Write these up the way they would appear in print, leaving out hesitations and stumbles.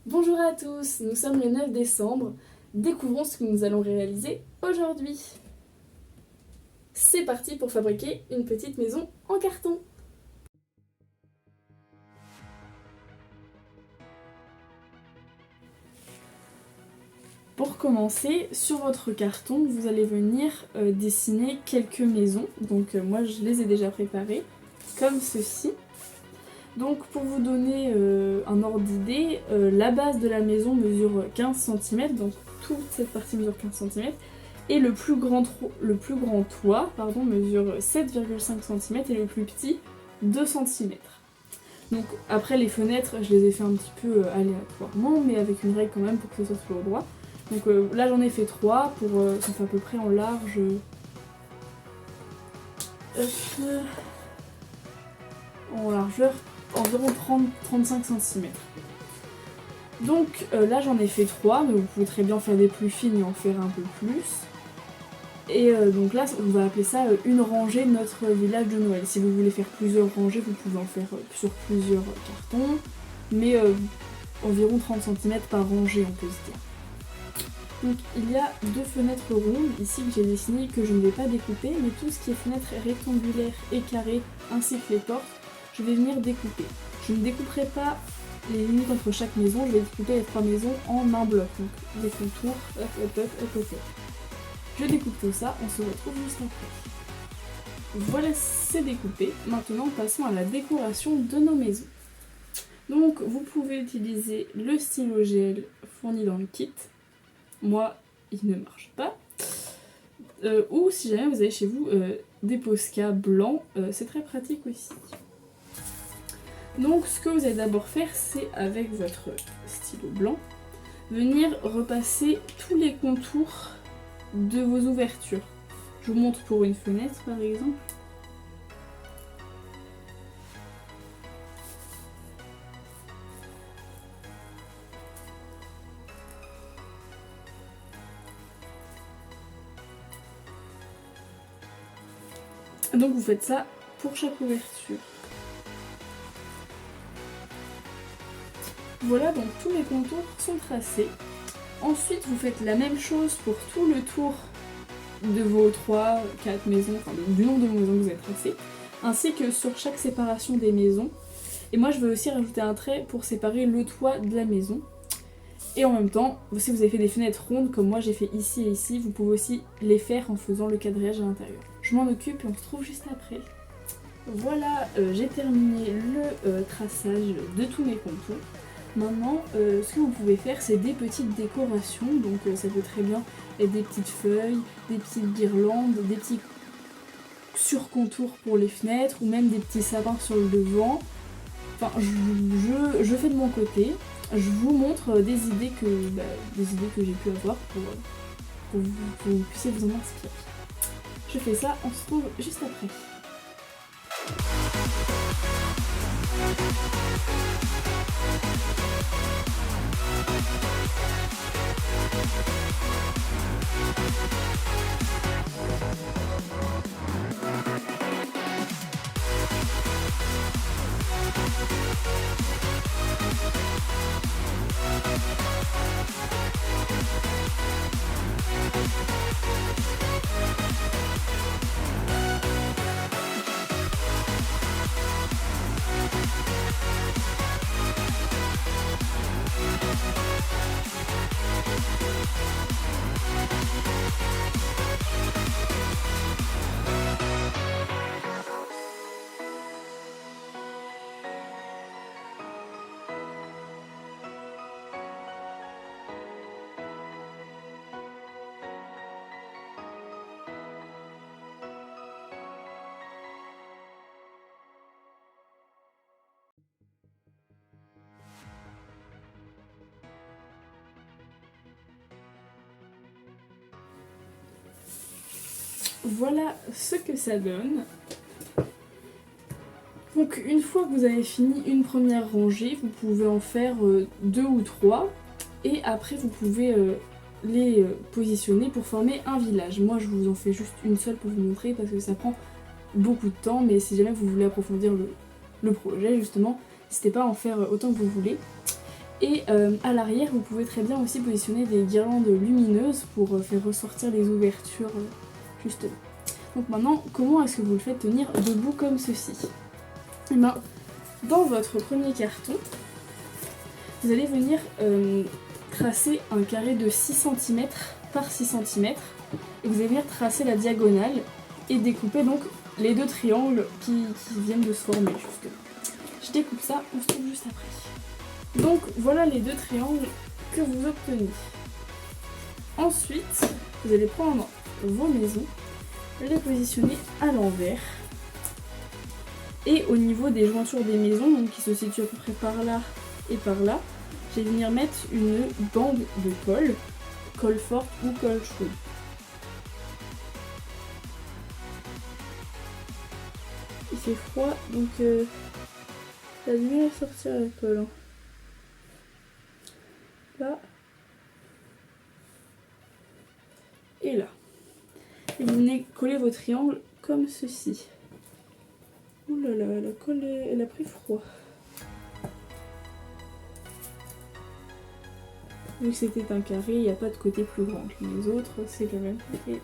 Bonjour à tous, nous sommes le 9 décembre. Découvrons ce que nous allons réaliser aujourd'hui. C'est parti pour fabriquer une petite maison en carton. Pour commencer, sur votre carton, vous allez venir dessiner quelques maisons. Donc moi je les ai déjà préparées, comme ceci. Donc pour vous donner un ordre d'idée, la base de la maison mesure 15 cm, donc toute cette partie mesure 15 cm, et le plus grand toit mesure 7,5 cm et le plus petit 2 cm. Donc après les fenêtres, je les ai fait un petit peu aléatoirement, mais avec une règle quand même pour que ce soit toujours droit. Donc là j'en ai fait 3, ça fait à peu près en large... en largeur environ 30-35 cm. Donc là j'en ai fait 3, mais vous pouvez très bien faire des plus fines et en faire un peu plus. Et donc là on va appeler ça une rangée notre village de Noël. Si vous voulez faire plusieurs rangées, vous pouvez en faire sur plusieurs cartons, mais environ 30 cm par rangée on peut se dire. Donc il y a 2 fenêtres rondes ici que j'ai dessinées, que je ne vais pas découper, mais tout ce qui est fenêtres rectangulaires et carrées ainsi que les portes, je vais venir découper. Je ne découperai pas les limites entre chaque maison, je vais découper les 3 maisons en un bloc. Donc des contours, hop. Je découpe tout ça, on se retrouve juste après. Voilà, c'est découpé. Maintenant passons à la décoration de nos maisons. Donc vous pouvez utiliser le stylo gel fourni dans le kit. Moi, il ne marche pas. Ou si jamais vous avez chez vous des Posca blancs, c'est très pratique aussi. Donc ce que vous allez d'abord faire, c'est avec votre stylo blanc, venir repasser tous les contours de vos ouvertures. Je vous montre pour une fenêtre par exemple. Donc vous faites ça pour chaque ouverture. Voilà, donc tous les contours sont tracés. Ensuite, vous faites la même chose pour tout le tour de vos 3, 4 maisons, enfin du nombre de maisons que vous avez tracées, ainsi que sur chaque séparation des maisons. Et moi, je vais aussi rajouter un trait pour séparer le toit de la maison. Et en même temps, si vous avez fait des fenêtres rondes, comme moi j'ai fait ici et ici, vous pouvez aussi les faire en faisant le quadrillage à l'intérieur. Je m'en occupe et on se trouve juste après. Voilà, j'ai terminé le traçage de tous mes contours. Maintenant, ce que vous pouvez faire, c'est des petites décorations. Donc ça peut très bien être des petites feuilles, des petites guirlandes, des petits surcontours pour les fenêtres, ou même des petits sapins sur le devant. Enfin, je fais de mon côté. Je vous montre des idées que j'ai pu avoir pour que vous puissiez vous en inspirer. Je fais ça, on se trouve juste après. Voilà ce que ça donne. Donc une fois que vous avez fini une première rangée, vous pouvez en faire 2 ou 3 et après vous pouvez les positionner pour former un village. Moi je vous en fais juste une seule pour vous montrer parce que ça prend beaucoup de temps, mais si jamais vous voulez approfondir le projet justement, n'hésitez pas à en faire autant que vous voulez. Et à l'arrière, vous pouvez très bien aussi positionner des guirlandes lumineuses pour faire ressortir les ouvertures juste là. Donc maintenant, comment est-ce que vous le faites tenir debout comme ceci? Et bien, dans votre premier carton, vous allez venir tracer un carré de 6 cm par 6 cm et vous allez venir tracer la diagonale et découper donc les deux triangles qui viennent de se former juste là. Je découpe ça, on se retrouve juste après. Donc voilà les deux triangles que vous obtenez. Ensuite, vous allez prendre vos maisons, les positionner à l'envers. Et au niveau des jointures des maisons, donc qui se situent à peu près par là et par là, je vais venir mettre une bande de colle forte ou colle chaude. Il fait froid, donc ça a du mal à sortir la colle. Hein. Là. Et là. Et vous venez coller vos triangles comme ceci. Ouh là là, la colle, elle a pris froid. Vu que c'était un carré, il n'y a pas de côté plus grand que les autres, c'est le même côté.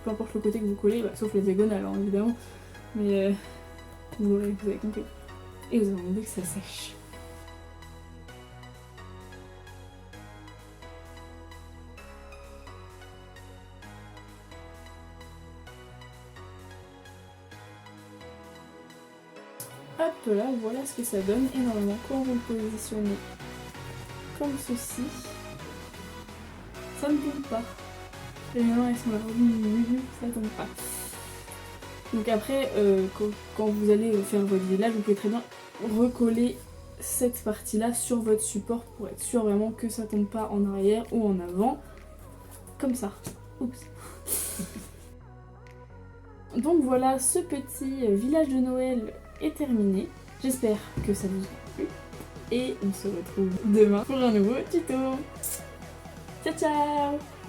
Peu importe le côté que vous collez, bah, sauf les diagonales hein, évidemment, mais vous avez compris. Et vous attendez que ça sèche. Hop là, voilà ce que ça donne. Et normalement, quand vous le positionnez comme ceci, ça ne tombe pas. Les mains elles sont là, ça ne tombe pas. Donc après, quand vous allez faire votre village, vous pouvez très bien recoller cette partie-là sur votre support pour être sûr vraiment que ça tombe pas en arrière ou en avant. Comme ça. Oups. Donc voilà, ce petit village de Noël est terminé. J'espère que ça vous a plu. Et on se retrouve demain pour un nouveau tuto. Ciao ciao!